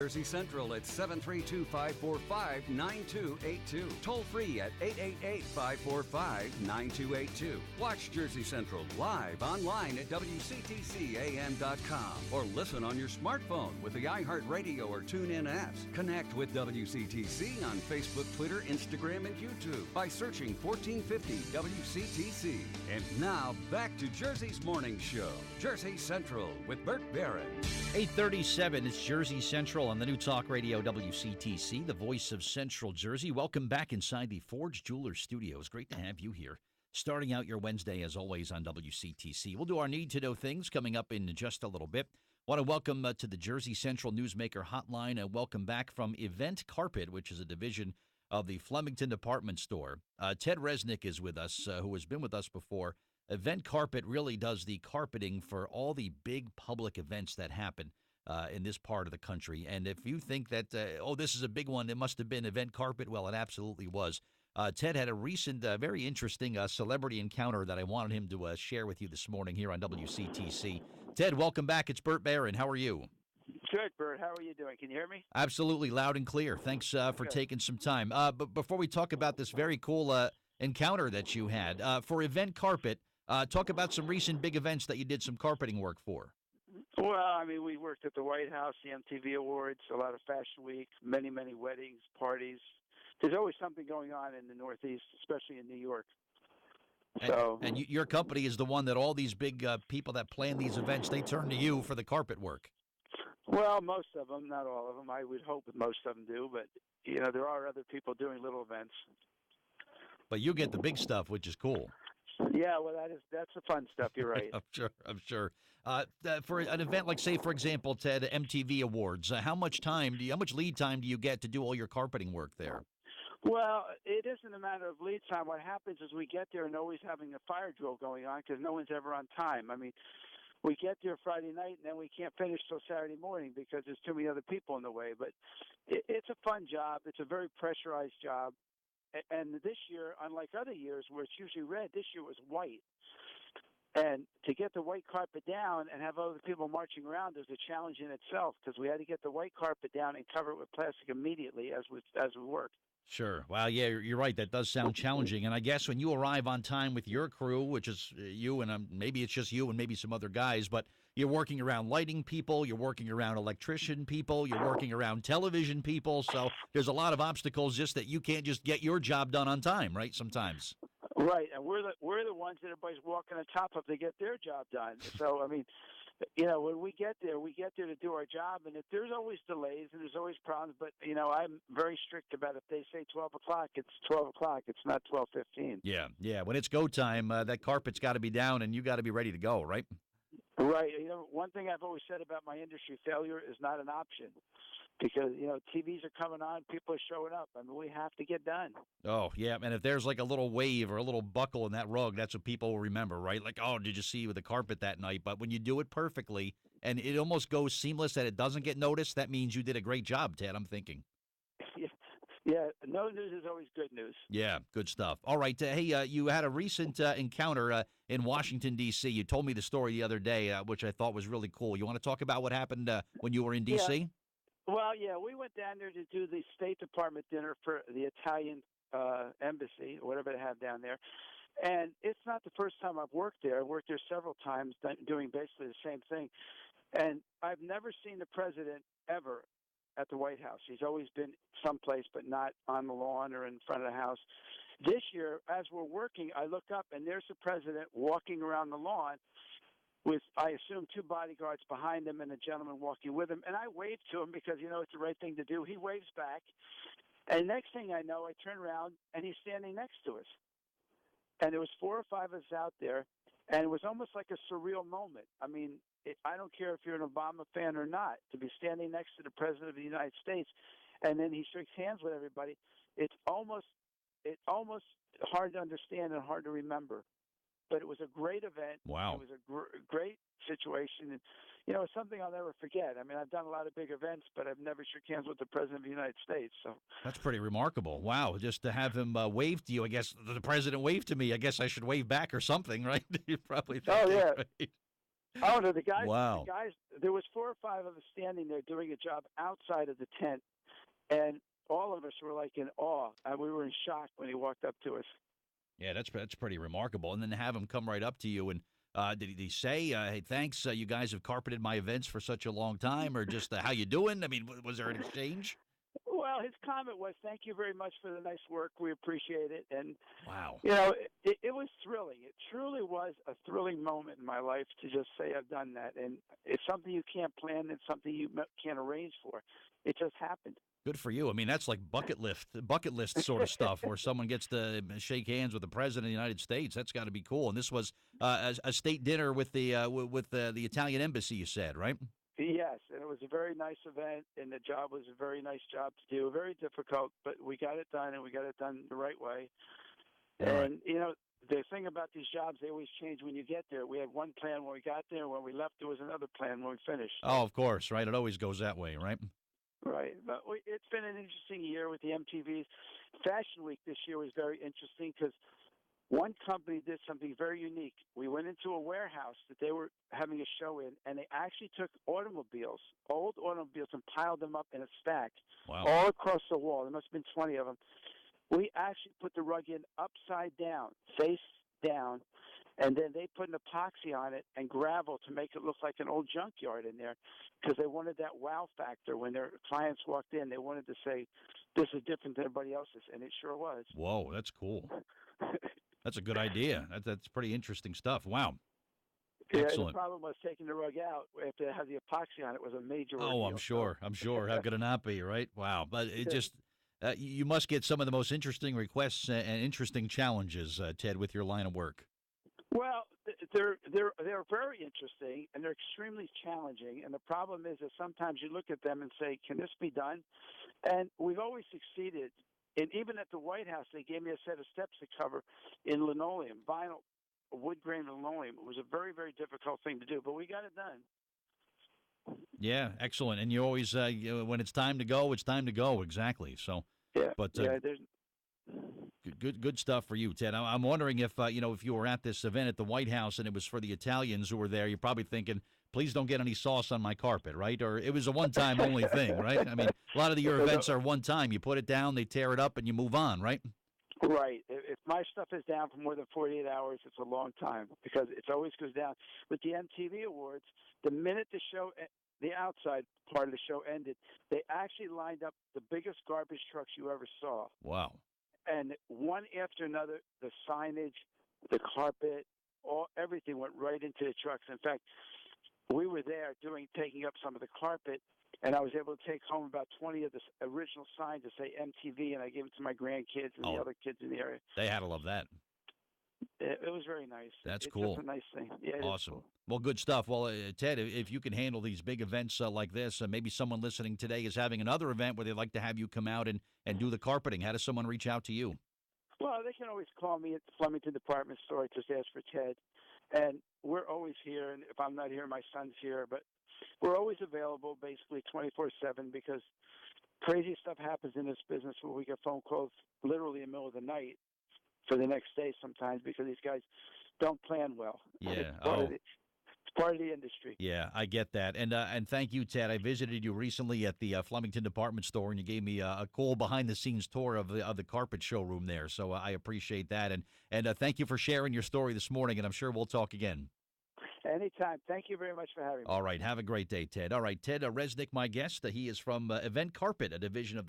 Jersey Central at 732-545-9282. Toll free at 888-545-9282. Watch Jersey Central live online at WCTCAM.com or listen on your smartphone with the iHeartRadio or TuneIn apps. Connect with WCTC on Facebook, Twitter, Instagram, and YouTube by searching 1450 WCTC. And now back to Jersey's Morning Show. Jersey Central with Bert Barron. 8:37, it's Jersey Central on the new Talk Radio WCTC, the voice of Central Jersey. Welcome back inside the Forge Jewelers Studios. Great to have you here. Starting out your Wednesday, as always, on WCTC. We'll do our Need to Know Things coming up in just a little bit. Want to welcome to the Jersey Central Newsmaker Hotline, and welcome back from Event Carpet, which is a division of the Flemington Department Store. Ted Resnick is with us, who has been with us before. Event Carpet really does the carpeting for all the big public events that happen in this part of the country. And if you think that, this is a big one, it must have been Event Carpet, well, it absolutely was. Ted had a recent, very interesting celebrity encounter that I wanted him to share with you this morning here on WCTC. Ted, welcome back. It's Bert Barron. How are you? Good, Bert. How are you doing? Can you hear me? Absolutely, loud and clear. Thanks for taking some time. But before we talk about this very cool encounter that you had, for Event Carpet, talk about some recent big events that you did some carpeting work for. Well, I mean, we worked at the White House, the MTV Awards, a lot of Fashion Week, many, many weddings, parties. There's always something going on in the Northeast, especially in New York. And your company is the one that all these big people that plan these events, they turn to you for the carpet work. Well, most of them, not all of them. I would hope that most of them do, but, there are other people doing little events. But you get the big stuff, which is cool. Yeah, well, that's the fun stuff. You're right. I'm sure. For an event like, say, for example, Ted, MTV Awards, how much lead time do you get to do all your carpeting work there? Well, it isn't a matter of lead time. What happens is we get there and always having a fire drill going on because no one's ever on time. I mean, we get there Friday night and then we can't finish till Saturday morning because there's too many other people in the way. But it's a fun job. It's a very pressurized job. And this year, unlike other years where it's usually red, this year was white. And to get the white carpet down and have other people marching around is a challenge in itself because we had to get the white carpet down and cover it with plastic immediately as we worked. Sure. Well, yeah, you're right. That does sound challenging. And I guess when you arrive on time with your crew, which is you and maybe it's just you and maybe some other guys, but you're working around lighting people, you're working around electrician people, you're working around television people. So there's a lot of obstacles just that you can't just get your job done on time, right? Sometimes. Right, and we're the ones that everybody's walking on top of to get their job done. So I mean, when we get there to do our job, and if there's always delays and there's always problems. But I'm very strict about if they say 12 o'clock, it's 12 o'clock. It's not 12:15. Yeah. When it's go time, that carpet's got to be down, and you got to be ready to go, right? Right. One thing I've always said about my industry: failure is not an option. Because, TVs are coming on, people are showing up. I mean, we have to get done. Oh, yeah, and if there's like a little wave or a little buckle in that rug, that's what people will remember, right? Like, oh, did you see with the carpet that night? But when you do it perfectly and it almost goes seamless that it doesn't get noticed, that means you did a great job, Ted, I'm thinking. Yeah, no news is always good news. Yeah, good stuff. All right, hey, you had a recent encounter in Washington, D.C. You told me the story the other day, which I thought was really cool. You want to talk about what happened when you were in D.C.? Yeah. Well, yeah, we went down there to do the State Department dinner for the Italian embassy, whatever they have down there. And it's not the first time I've worked there. I've worked there several times doing basically the same thing. And I've never seen the president ever at the White House. He's always been someplace but not on the lawn or in front of the house. This year, as we're working, I look up, and there's the president walking around the lawn with, I assume, two bodyguards behind him and a gentleman walking with him. And I waved to him because, it's the right thing to do. He waves back. And next thing I know, I turn around, and he's standing next to us. And there was 4 or 5 of us out there, and it was almost like a surreal moment. I mean, I don't care if you're an Obama fan or not, to be standing next to the President of the United States, and then he shakes hands with everybody. It's almost hard to understand and hard to remember. But it was a great event. Wow. It was a great situation. And, it's something I'll never forget. I mean, I've done a lot of big events, but I've never shook hands with the President of the United States. So that's pretty remarkable. Wow. Just to have him wave to you, I guess the President waved to me. I guess I should wave back or something, right? You probably think. Oh, yeah. Right? Oh no, Wow. the guys. There was 4 or 5 of us standing there doing a job outside of the tent, and all of us were like in awe. We were in shock when he walked up to us. Yeah, that's pretty remarkable. And then to have him come right up to you and did he say, "Hey, thanks, you guys have carpeted my events for such a long time," or just "How you doing"? I mean, was there an exchange? Well, his comment was, "Thank you very much for the nice work. We appreciate it." And Wow. it was thrilling. It truly was a thrilling moment in my life to just say I've done that. And it's something you can't plan. It's something you can't arrange for. It just happened. Good for you. I mean, that's like bucket list sort of stuff, where someone gets to shake hands with the president of the United States. That's got to be cool. And this was a state dinner with the Italian embassy. You said, right? Yes, and it was a very nice event, and the job was a very nice job to do. Very difficult, but we got it done, and we got it done the right way. All right. And the thing about these jobs, they always change when you get there. We had one plan when we got there. When we left, there was another plan when we finished. Oh, of course, right. It always goes that way, right? Right, but it's been an interesting year with the MTVs. Fashion Week this year was very interesting because one company did something very unique. We went into a warehouse that they were having a show in, and they actually took automobiles, old automobiles, and piled them up in a stack Wow. all across the wall. There must have been 20 of them. We actually put the rug in upside down, face down, and then they put an epoxy on it and gravel to make it look like an old junkyard in there because they wanted that wow factor. When their clients walked in, they wanted to say, "This is different than everybody else's," and it sure was. Whoa, that's cool. That's a good idea. That's pretty interesting stuff. Wow. Yeah, the Excellent. problem was taking the rug out after it had the epoxy on it was a major Oh, ordeal. I'm sure. I'm sure. How could it not be, right? Wow. But it just, you must get some of the most interesting requests and interesting challenges, Ted, with your line of work. Well, they're very interesting and they're extremely challenging. And the problem is that sometimes you look at them and say, "Can this be done?" And we've always succeeded. And even at the White House, they gave me a set of steps to cover in linoleum, vinyl, wood grain linoleum. It was a very, very difficult thing to do, but we got it done. Yeah, excellent. And you always, when it's time to go, it's time to go. Exactly. So, Yeah, but there's good stuff for you, Ted. I'm wondering if if you were at this event at the White House and it was for the Italians who were there, you're probably thinking, "Please don't get any sauce on my carpet," right? Or it was a one-time only thing, right? I mean, a lot of your events are one time. You put it down, they tear it up, and you move on, right? right. If my stuff is down for more than 48 hours, it's a long time because it always goes down. With the MTV Awards, the minute the outside part of the show ended, they actually lined up the biggest garbage trucks you ever saw. Wow. And one after another, the signage, the carpet, everything went right into the trucks. In fact, we were there taking up some of the carpet, and I was able to take home about 20 of the original signs that say MTV, and I gave it to my grandkids and the other kids in the area. They had to love that. It was very nice. That's it's cool. Just a nice thing. Yeah, it is Awesome. cool. Well, good stuff. Well, Ted, if you can handle these big events like this, maybe someone listening today is having another event where they'd like to have you come out and do the carpeting. How does someone reach out to you? Well, they can always call me at the Flemington Department Store. Just ask for Ted. And we're always here. And if I'm not here, my son's here. But we're always available basically 24/7 because crazy stuff happens in this business where we get phone calls literally in the middle of the night for the next day sometimes because these guys don't plan well. Yeah. It's part of the industry. Yeah, I get that. And thank you, Ted. I visited you recently at the Flemington Department Store, and you gave me a cool behind-the-scenes tour of the carpet showroom there. So I appreciate that. And thank you for sharing your story this morning, and I'm sure we'll talk again. Anytime. Thank you very much for having me. All right. Have a great day, Ted. All right, Ted Resnick, my guest. He is from Event Carpet, a division of